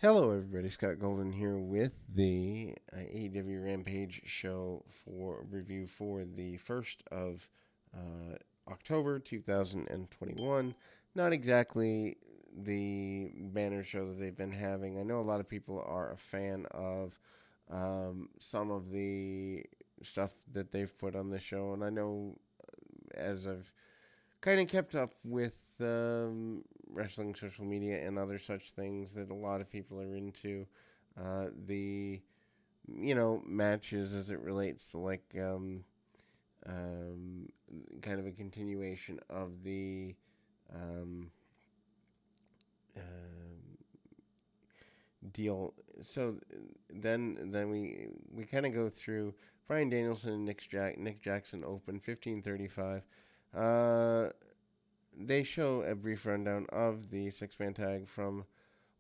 Hello, everybody. Scott Golden here with the AEW Rampage show for review for the 1st of October 2021. Not exactly the banner show that they've been having. I know a lot of people are a fan of some of the stuff that they've put on the show, and I know as I've kind of kept up with wrestling social media and other such things that a lot of people are into. The matches as it relates to um, kind of a continuation of the um, deal. So then we kind of go through Bryan Danielson and Nick Jackson Open 1535. They show a brief rundown of the six-man tag from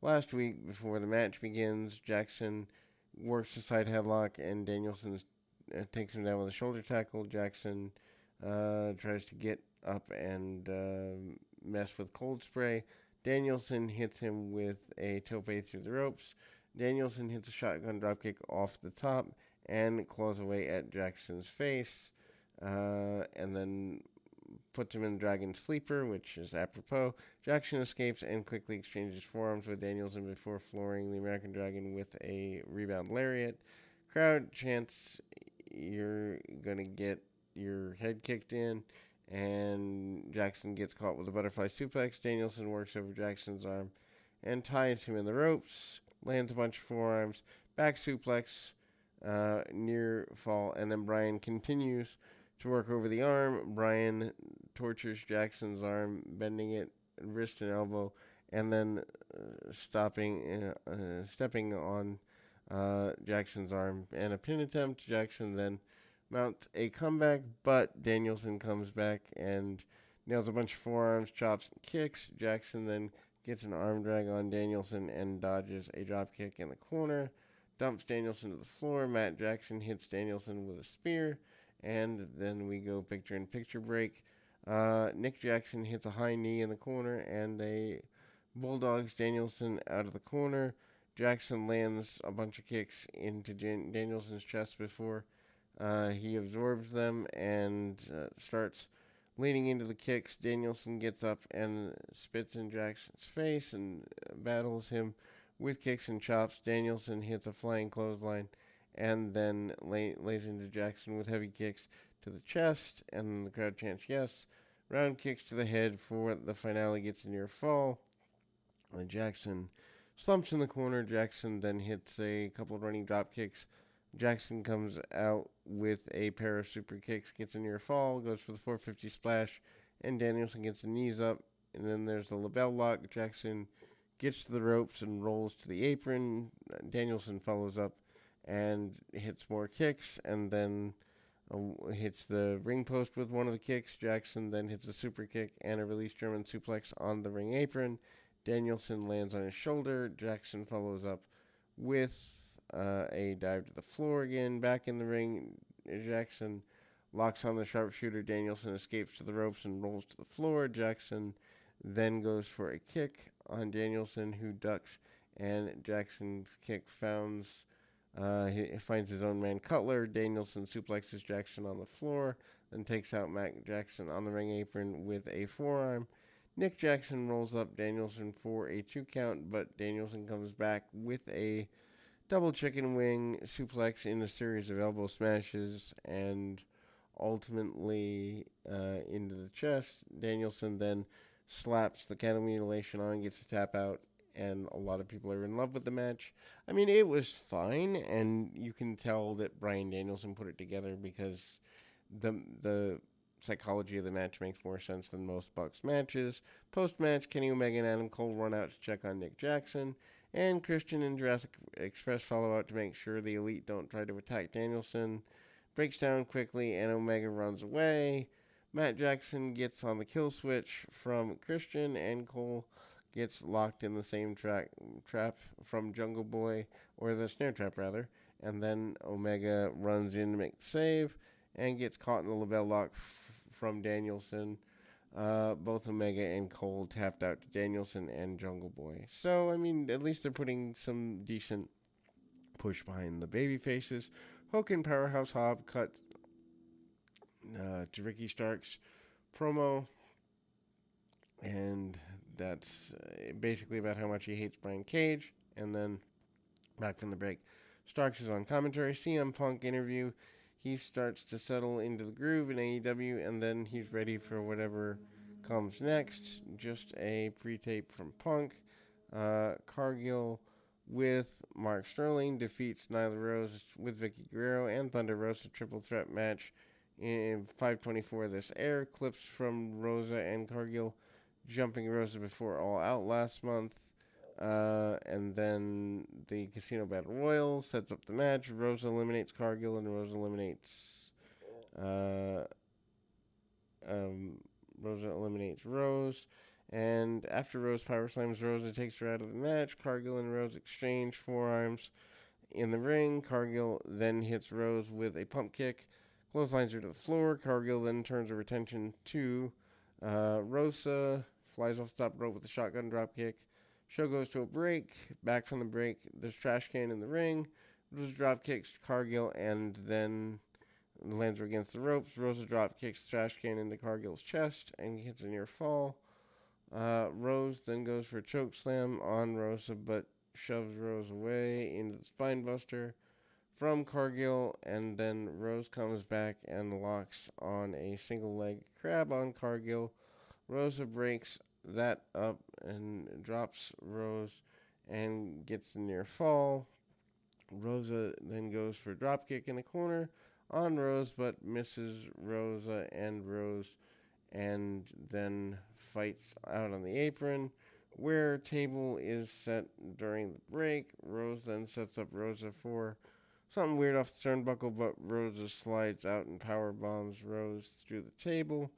last week before the match begins. Jackson works the side headlock and Danielson takes him down with a shoulder tackle. Jackson tries to get up and mess with cold spray. Danielson hits him with a tope through the ropes. Danielson hits a shotgun dropkick off the top and claws away at Jackson's face. And then puts him in the Dragon Sleeper, which is apropos. Jackson escapes and quickly exchanges forearms with Danielson before flooring the American Dragon with a rebound lariat. Crowd chants, "You're gonna get your head kicked in," and Jackson gets caught with a butterfly suplex. Danielson works over Jackson's arm and ties him in the ropes, lands a bunch of forearms, back suplex, near fall, and then Bryan continues to work over the arm. Bryan tortures Jackson's arm, bending it wrist and elbow, and then stepping on Jackson's arm. And a pin attempt. Jackson then mounts a comeback, but Danielson comes back and nails a bunch of forearms, chops, and kicks. Jackson then gets an arm drag on Danielson and dodges a drop kick in the corner. Dumps Danielson to the floor. Matt Jackson hits Danielson with a spear. And then we go picture-in-picture break. Nick Jackson hits a high knee in the corner and a bulldogs Danielson out of the corner. Jackson lands a bunch of kicks into Danielson's chest before he absorbs them and starts leaning into the kicks. Danielson gets up and spits in Jackson's face and battles him with kicks and chops. Danielson hits a flying clothesline and then lays into Jackson with heavy kicks to the chest, and the crowd chants yes. Round kicks to the head for the finale gets a near fall. Jackson slumps in the corner. Jackson then hits a couple of running drop kicks. Jackson comes out with a pair of super kicks, gets a near fall, goes for the 450 splash, and Danielson gets the knees up. And then there's the label lock. Jackson gets to the ropes and rolls to the apron. Danielson follows up and hits more kicks, and then hits the ring post with one of the kicks. Jackson then hits a super kick and a release German suplex on the ring apron. Danielson lands on his shoulder. Jackson follows up with a dive to the floor again. Back in the ring, Jackson locks on the sharpshooter. Danielson escapes to the ropes and rolls to the floor. Jackson then goes for a kick on Danielson, who ducks, and Jackson's kick he finds his own man Cutler. Danielson suplexes Jackson on the floor, then takes out Matt Jackson on the ring apron with a forearm. Nick Jackson rolls up Danielson for a 2 count, but Danielson comes back with a double chicken wing suplex in a series of elbow smashes and ultimately into the chest. Danielson then slaps the cattle mutilation on, gets the tap out, and a lot of people are in love with the match. I mean, it was fine, and you can tell that Bryan Danielson put it together because the psychology of the match makes more sense than most Bucks matches. Post-match, Kenny Omega and Adam Cole run out to check on Nick Jackson, and Christian and Jurassic Express follow out to make sure the Elite don't try to attack Danielson. Breaks down quickly, and Omega runs away. Matt Jackson gets on the kill switch from Christian, and Cole gets locked in the same trap from Jungle Boy, or the snare trap rather, and then Omega runs in to make the save and gets caught in the label lock from Danielson. Both Omega and Cole tapped out to Danielson and Jungle Boy. So, I mean, at least they're putting some decent push behind the baby faces. Hook and Powerhouse Hobb cut to Ricky Starks promo, and that's basically about how much he hates Brian Cage. And then back from the break, Starks is on commentary. CM Punk interview. He starts to settle into the groove in AEW, and then he's ready for whatever comes next. Just a pre-tape from Punk. Cargill with Mark Sterling defeats Nyla Rose with Vicky Guerrero and Thunder Rosa triple threat match in 5:24 this air. Clips from Rosa and Cargill jumping Rosa before All Out last month. And then the Casino Battle Royal sets up the match. Rosa eliminates Cargill and Rosa eliminates Rose. And after Rose power slams Rosa, takes her out of the match. Cargill and Rose exchange forearms in the ring. Cargill then hits Rose with a pump kick, clotheslines her to the floor. Cargill then turns her attention to Rosa, flies off the top rope with a shotgun drop kick. Show goes to a break. Back from the break, there's trash can in the ring. Rosa drop kicks Cargill and then lands her against the ropes. Rosa drop kicks the trash can into Cargill's chest and hits a near fall. Rose then goes for a choke slam on Rosa, but shoves Rose away into the spine buster from Cargill, and then Rose comes back and locks on a single leg crab on Cargill. Rosa breaks that up and drops Rose and gets a near fall. Rosa then goes for a drop kick in the corner on Rose, but misses Rosa and then fights out on the apron, where table is set during the break. Rose then sets up Rosa for something weird off the turnbuckle, but Rosa slides out and power bombs Rose through the table.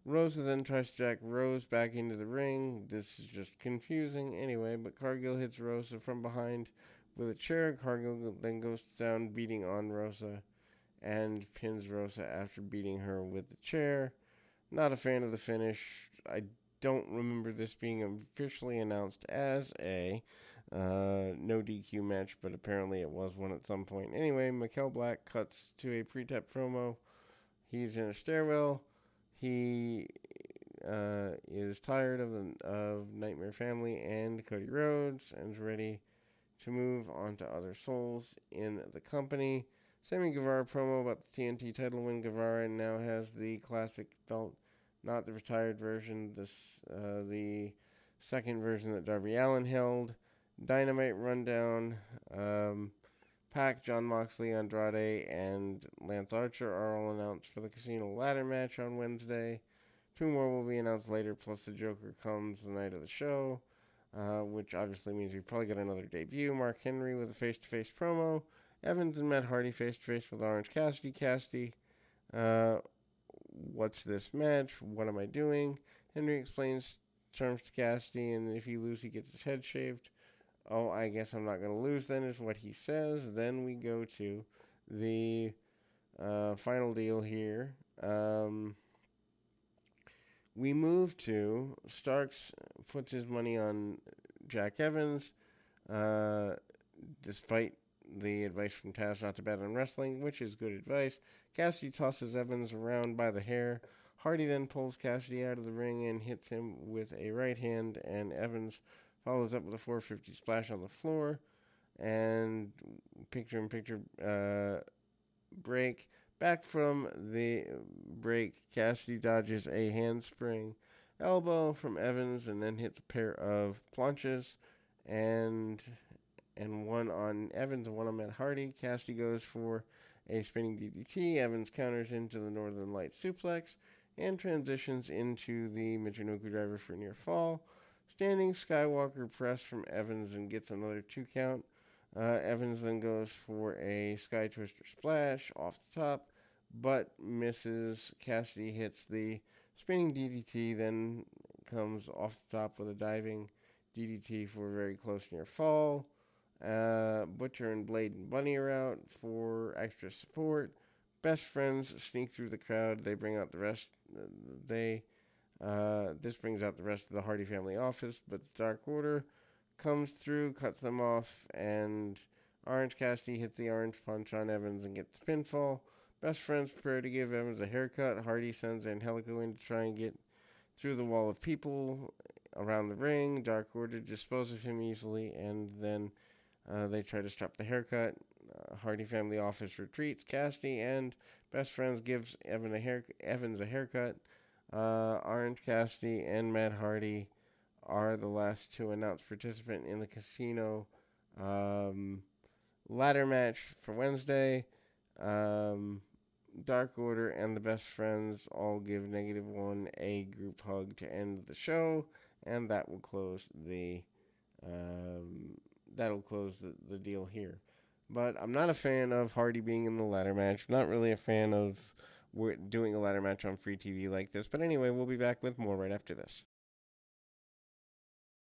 Rosa then tries to jack Rose back into the ring. This is just confusing anyway, but Cargill hits Rosa from behind with a chair. Cargill then goes down beating on Rosa and pins Rosa after beating her with the chair. Not a fan of the finish. I don't remember this being officially announced as a no DQ match, but apparently it was one at some point. Anyway, Mikel Black cuts to a pre-tap promo. He's in a stairwell. He is tired of Nightmare Family and Cody Rhodes and is ready to move on to other souls in the company. Sammy Guevara promo about the TNT title win. Guevara now has the classic belt, not the retired version. The second version that Darby Allin held. Dynamite rundown. Pac, Jon Moxley, Andrade, and Lance Archer are all announced for the Casino ladder match on Wednesday. 2 more will be announced later, plus the Joker comes the night of the show, which obviously means we probably get another debut. Mark Henry with a face-to-face promo. Evans and Matt Hardy face-to-face with Orange Cassidy. Cassidy, what's this match? What am I doing? Henry explains terms to Cassidy, and if he loses, he gets his head shaved. Oh, I guess I'm not going to lose then, is what he says. Then we go to the final deal here. We move to Starks puts his money on Jack Evans, despite the advice from Taz not to bet on wrestling, which is good advice. Cassidy tosses Evans around by the hair. Hardy then pulls Cassidy out of the ring and hits him with a right hand, and Evans follows up with a 450 splash on the floor. And picture-in-picture break. Back from the break, Cassidy dodges a handspring elbow from Evans and then hits a pair of planches and one on Evans and one on Matt Hardy. Cassidy goes for a spinning DDT. Evans counters into the Northern Light suplex and transitions into the Michinoku driver for near fall. Standing Skywalker press from Evans and gets another 2 count. Evans then goes for a Sky Twister splash off the top, but misses. Cassidy hits the spinning DDT, then comes off the top with a diving DDT for a very close near fall. Butcher and Blade and Bunny are out for extra support. Best friends sneak through the crowd. They bring out the rest. They This brings out the rest of the Hardy family office, but the Dark Order comes through, cuts them off, and Orange Cassidy hits the orange punch on Evans and gets the pinfall. Best friends prepare to give Evans a haircut. Hardy sends Angelico in to try and get through the wall of people around the ring. Dark Order dispose of him easily, and then they try to stop the haircut. Hardy family office retreats. Cassidy and best friends gives Evans a haircut. Orange Cassidy and Matt Hardy are the last two announced participant in the casino ladder match for Wednesday. Dark Order and the Best Friends all give -1 a group hug to end the show, and that will close the the deal here. But I'm not a fan of Hardy being in the ladder match. Not really a fan of doing a ladder match on free TV like this. But anyway, we'll be back with more right after this.